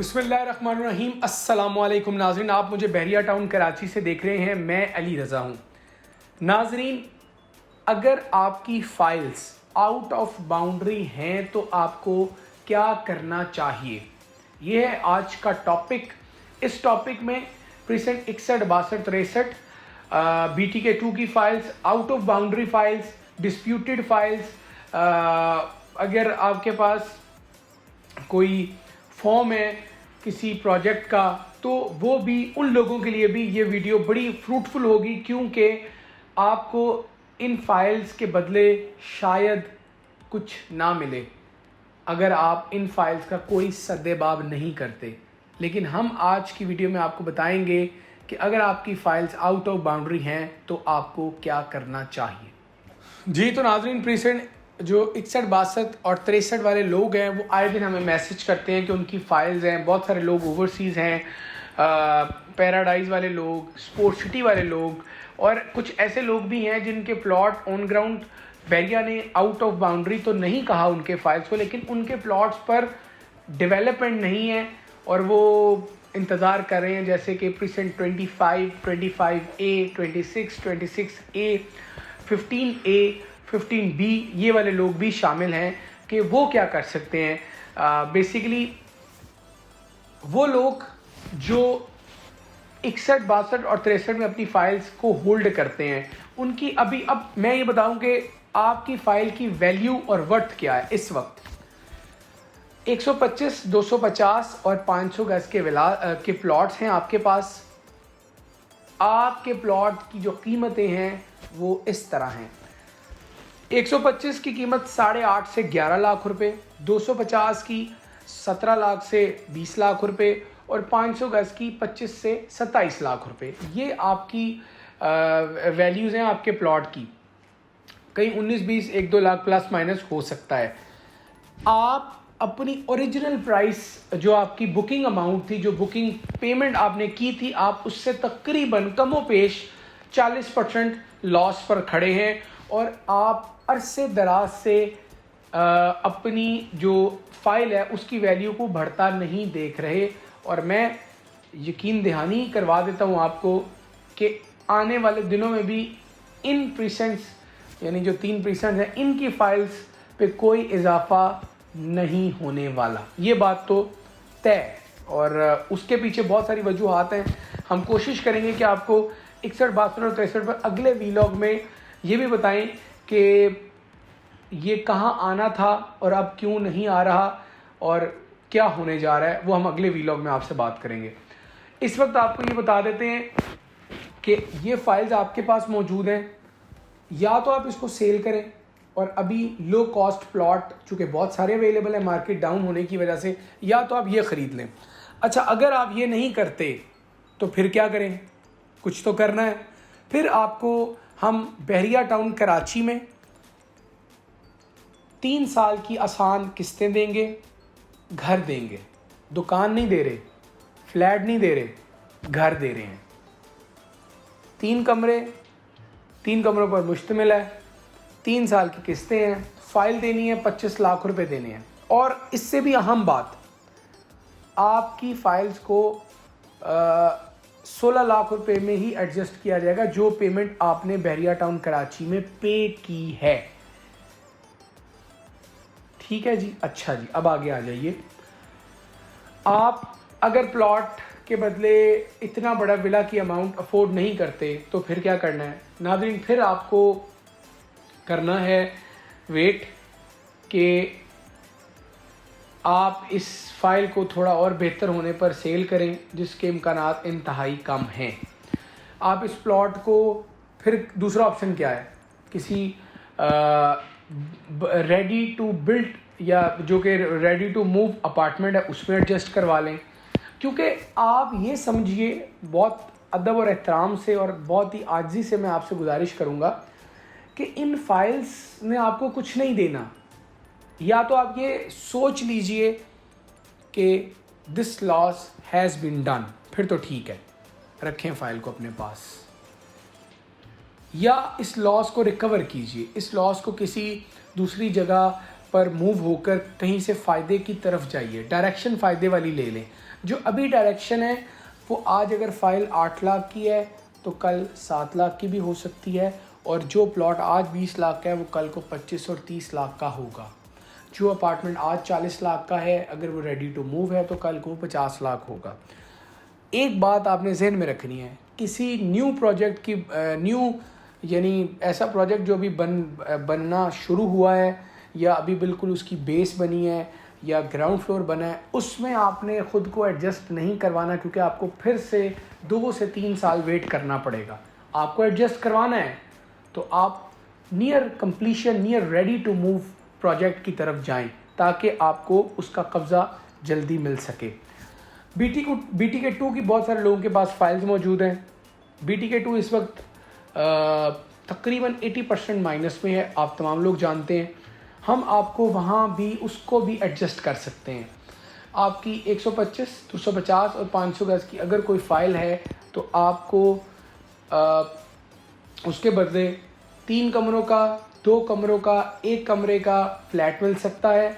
बिस्मिल्लाहिर्रहमानिर्रहीम। अस्सलामुअलैकुम नाज़रीन, आप मुझे बहरिया टाउन कराची से देख रहे हैं। मैं अली रज़ा हूँ। नाज़रीन, अगर आपकी फ़ाइल्स आउट ऑफ बाउंड्री हैं तो आपको क्या करना चाहिए, ये है आज का टॉपिक। इस टॉपिक में प्रीसेंट 61, 62, 63 BTK2 की files, out of boundary files, disputed files, अगर आपके पास कोई फॉर्म है किसी प्रोजेक्ट का, तो वो भी, उन लोगों के लिए भी ये वीडियो बड़ी फ्रूटफुल होगी, क्योंकि आपको इन फाइल्स के बदले शायद कुछ ना मिले अगर आप इन फाइल्स का कोई सद्देबाब नहीं करते। लेकिन हम आज की वीडियो में आपको बताएंगे कि अगर आपकी फाइल्स आउट ऑफ बाउंड्री हैं तो आपको क्या करना चाहिए। जी तो नाज़रीन, प्रीसेंट जो 61, 62 और 63 वाले लोग हैं वो आए दिन हमें मैसेज करते हैं कि उनकी फ़ाइल्स हैं। बहुत सारे लोग ओवरसीज़ हैं, पैराडाइज़ वाले लोग, स्पोर्ट्स सिटी वाले लोग, और कुछ ऐसे लोग भी हैं जिनके प्लॉट ऑन ग्राउंड बहरिया ने आउट ऑफ बाउंड्री तो नहीं कहा उनके फाइल्स को, लेकिन उनके प्लॉट्स पर डेवलपमेंट नहीं है और वो इंतज़ार कर रहे हैं। जैसे कि precinct 25, 25A, 26, 26A, 15A, 15B, ये वाले लोग भी शामिल हैं कि वो क्या कर सकते हैं। बेसिकली वो लोग जो 61, 62 और 63 में अपनी फाइल्स को होल्ड करते हैं, उनकी अभी, अब मैं ये बताऊं कि आपकी फ़ाइल की वैल्यू और वर्थ क्या है इस वक्त। 125, 250 और 500 गज के प्लॉट्स हैं आपके पास। आपके प्लॉट की जो कीमतें हैं वो इस तरह हैं। 125 की कीमत 8.5 से 11 लाख रुपए, 250 की 17 लाख से 20 लाख रुपए और 500 गज की 25 से 27 लाख रुपए। ये आपकी वैल्यूज़ हैं आपके प्लॉट की। कहीं 19, 20, 1-2 लाख प्लस माइनस हो सकता है। आप अपनी ओरिजिनल प्राइस, जो आपकी बुकिंग अमाउंट थी, जो बुकिंग पेमेंट आपने की थी, आप उससे तकरीबन कमोपेश 40% लॉस पर खड़े हैं और आप अरसे दराज से अपनी जो फाइल है उसकी वैल्यू को बढ़ता नहीं देख रहे। और मैं यकीन दहानी करवा देता हूँ आपको कि आने वाले दिनों में भी इन प्रीसेंट्स, यानी जो 3 प्रीसेंट्स हैं, इनकी फाइल्स पे कोई इजाफा नहीं होने वाला। ये बात तो तय है और उसके पीछे बहुत सारी वजूहात हैं। हम कोशिश करेंगे कि आपको 61, 62 और 63 पर अगले वीलॉग में ये भी बताएं कि ये कहाँ आना था और अब क्यों नहीं आ रहा और क्या होने जा रहा है, वो हम अगले वीलॉग में आपसे बात करेंगे। इस वक्त आपको ये बता देते हैं कि ये फाइल्स आपके पास मौजूद हैं। या तो आप इसको सेल करें और अभी लो कॉस्ट प्लॉट चूँकि बहुत सारे अवेलेबल हैं मार्केट डाउन होने की वजह से, या तो आप ये ख़रीद लें। अच्छा, अगर आप ये नहीं करते तो फिर क्या करें, कुछ तो करना है। फिर आपको हम बहरिया टाउन कराची में 3 साल की आसान किस्तें देंगे, घर देंगे, दुकान नहीं दे रहे, फ्लैट नहीं दे रहे, घर दे रहे हैं। 3 कमरे, 3 कमरों पर मुश्तमिल है, 3 साल की किस्तें हैं, फाइल देनी है, 25 लाख रुपए देने हैं। और इससे भी अहम बात, आपकी फाइल्स को 16 लाख रुपए में ही एडजस्ट किया जाएगा जो पेमेंट आपने बहरिया टाउन कराची में पे की है। ठीक है जी। अच्छा जी, अब आगे आ जाइए। आप अगर प्लॉट के बदले इतना बड़ा विला की अमाउंट अफोर्ड नहीं करते तो फिर क्या करना है नाज़रीन, फिर आपको करना है वेट कि आप इस फाइल को थोड़ा और बेहतर होने पर सेल करें, जिसके इम्कानात इंतहाई कम हैं। आप इस प्लॉट को, फिर दूसरा ऑप्शन क्या है, किसी रेडी टू बिल्ड या जो कि रेडी टू मूव अपार्टमेंट है उसमें एडजस्ट करवा लें। क्योंकि आप ये समझिए, बहुत अदब और एहतराम से और बहुत ही आजिज़ी से मैं आपसे गुजारिश करूँगा कि इन फाइल्स ने आपको कुछ नहीं देना। या तो आप ये सोच लीजिए कि this loss has been done, फिर तो ठीक है, रखें फाइल को अपने पास। या इस लॉस को रिकवर कीजिए, इस लॉस को किसी दूसरी जगह पर मूव होकर कहीं से फ़ायदे की तरफ जाइए, डायरेक्शन फ़ायदे वाली ले लें। जो अभी डायरेक्शन है वो आज अगर फ़ाइल 8 लाख की है तो कल 7 लाख की भी हो सकती है, और जो प्लॉट आज 20 लाख का है वो कल को 25 और 30 लाख का होगा। जो अपार्टमेंट आज 40 लाख का है अगर वो रेडी टू मूव है तो कल को 50 लाख होगा। एक बात आपने जहन में रखनी है, किसी न्यू प्रोजेक्ट की यानी ऐसा प्रोजेक्ट जो अभी बनना शुरू हुआ है या अभी बिल्कुल उसकी बेस बनी है या ग्राउंड फ्लोर बना है, उसमें आपने ख़ुद को एडजस्ट नहीं करवाना, क्योंकि आपको फिर से 2 से 3 साल वेट करना पड़ेगा। आपको एडजस्ट करवाना है तो आप near completion, near ready to move project की तरफ जाएं ताकि आपको उसका कब्ज़ा जल्दी मिल सके। BTK2 की बहुत सारे लोगों के पास फाइल्स मौजूद हैं। BTK2 इस वक्त तकरीबन 80% माइनस में है, आप तमाम लोग जानते हैं। हम आपको वहाँ भी उसको भी एडजस्ट कर सकते हैं। आपकी 125, 250 और 500 गज़ की अगर कोई फ़ाइल है तो आपको उसके बदले 3 कमरों का, 2 कमरों का, 1 कमरे का फ्लैट मिल सकता है।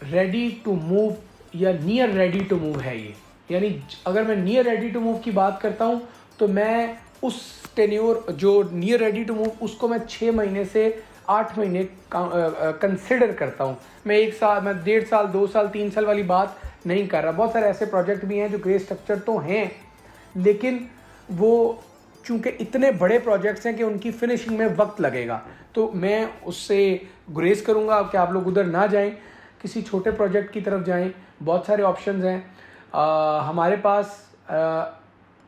रेडी टू मूव या नियर रेडी टू मूव है ये। यानी अगर मैं नियर रेडी टू मूव की बात करता हूँ तो मैं उस टेन्योर जो नियर रेडी टू मूव उसको मैं 6 महीने से 8 महीने कंसिडर करता हूँ। मैं 1 साल, मैं 1.5 साल, 2 साल, 3 साल वाली बात नहीं कर रहा। बहुत सारे ऐसे प्रोजेक्ट भी हैं जो ग्रे स्ट्रक्चर तो हैं, लेकिन वो चूँकि इतने बड़े प्रोजेक्ट्स हैं कि उनकी फिनिशिंग में वक्त लगेगा, तो मैं उससे गुरेज करूँगा कि आप लोग उधर ना जाएं, किसी छोटे प्रोजेक्ट की तरफ जाएं। बहुत सारे ऑप्शंस हैं हमारे पास।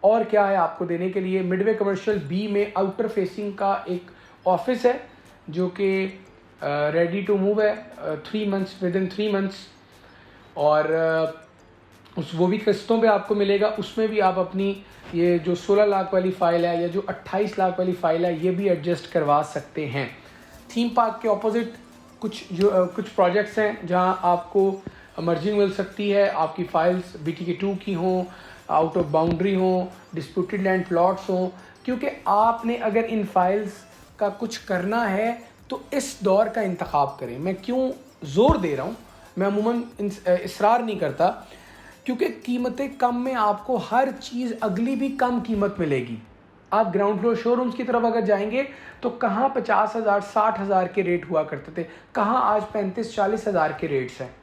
और क्या है आपको देने के लिए, मिडवे कमर्शियल बी में आउटर फेसिंग का एक ऑफिस है जो कि रेडी टू मूव है 3 मंथ्स, विद इन 3 मंथ्स, और वो भी किस्तों पे आपको मिलेगा। उसमें भी आप अपनी ये जो 16 लाख वाली फ़ाइल है या जो 28 लाख वाली फ़ाइल है ये भी एडजस्ट करवा सकते हैं। थीम पार्क के ऑपोजिट कुछ प्रोजेक्ट्स हैं जहां आपको मर्जिंग मिल सकती है। आपकी फ़ाइल्स BTK2 की हों, आउट ऑफ बाउंड्री हों, डिस्प्यूटेड लैंड प्लॉट्स हों, क्योंकि आपने अगर इन फाइल्स का कुछ करना है तो इस दौर का इंतखाब करें। मैं क्यों ज़ोर दे रहा हूँ, मैं अमूमन इसरार नहीं करता, क्योंकि कीमतें कम में आपको हर चीज़ अगली भी कम कीमत मिलेगी। आप ग्राउंड फ्लोर शोरूम्स की तरफ अगर जाएंगे तो कहाँ 50,000, 60,000 के रेट हुआ करते थे, कहाँ आज 35-40 हज़ार के रेट्स हैं।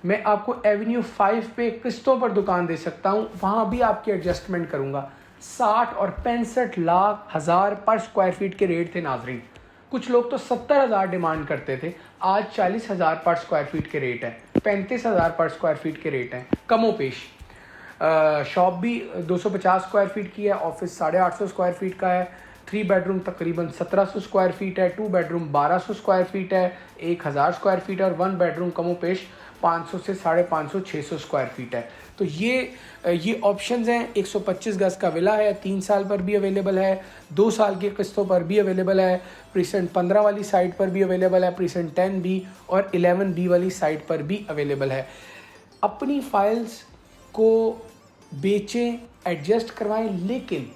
मैं आपको एवेन्यू 5 पे किस्तों पर दुकान दे सकता हूँ, वहाँ भी आपकी एडजस्टमेंट करूँगा। 60 और 65 लाख हज़ार पर स्क्वायर फीट के रेट थे नाजरीन। कुछ लोग तो 70,000 डिमांड करते थे, आज 40,000 पर स्क्वायर फीट के रेट है, 35,000 पर स्क्वायर फीट के रेट हैं कमो पेश। शॉप भी 250 स्क्वायर फीट की है, ऑफिस 850 स्क्वायर फीट का है, 3 बेडरूम तकरीबन 1700 स्क्वायर फीट है, 2 बेडरूम 1200 स्क्वायर फीट है, 1000 स्क्वायर फीट है, और 1 बेडरूम कमो पेश 500 से 550, 600 स्क्वायर फीट है। तो ये ऑप्शंस हैं। 125 गज़ का विला है, 3 साल पर भी अवेलेबल है, 2 साल की किस्तों पर भी अवेलेबल है, प्रीसेंट 15 वाली साइट पर भी अवेलेबल है, प्रीसेंट 10B और 11B वाली साइट पर भी अवेलेबल है। अपनी फाइल्स को बेचें, एडजस्ट करवाएं, लेकिन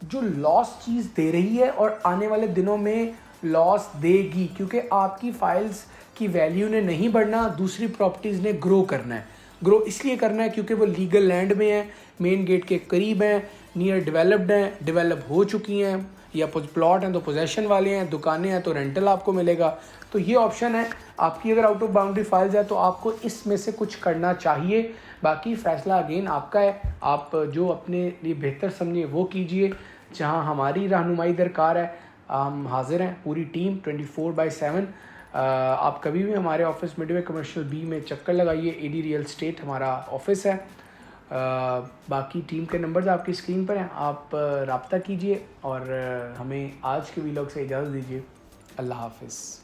जो लॉस चीज़ दे रही है और आने वाले दिनों में लॉस देगी, क्योंकि आपकी फाइल्स की वैल्यू ने नहीं बढ़ना, दूसरी प्रॉपर्टीज़ ने ग्रो करना है। ग्रो इसलिए करना है क्योंकि वो लीगल लैंड में है, मेन गेट के करीब हैं, नियर डेवलप्ड हैं, डेवलप हो चुकी हैं, या प्लॉट हैं तो पोजेशन वाले हैं, दुकानें हैं तो रेंटल आपको मिलेगा। तो ये ऑप्शन है आपकी। अगर आउट ऑफ बाउंड्री फाइल्स है तो आपको इसमें से कुछ करना चाहिए, बाकी फ़ैसला अगेन आपका है। आप जो अपने लिए बेहतर समझिए वो कीजिए। जहां हमारी रहनुमाई दरकार है हम हाजिर हैं, पूरी टीम 24/7। आप कभी भी हमारे ऑफिस मिडवे कमर्शियल बी में चक्कर लगाइए, AD रियल स्टेट हमारा ऑफिस है। बाकी टीम के नंबर्स आपकी स्क्रीन पर हैं, आप रब्ता कीजिए और हमें आज के व्लॉग से इजाज़त दीजिए। अल्लाह हाफिज़।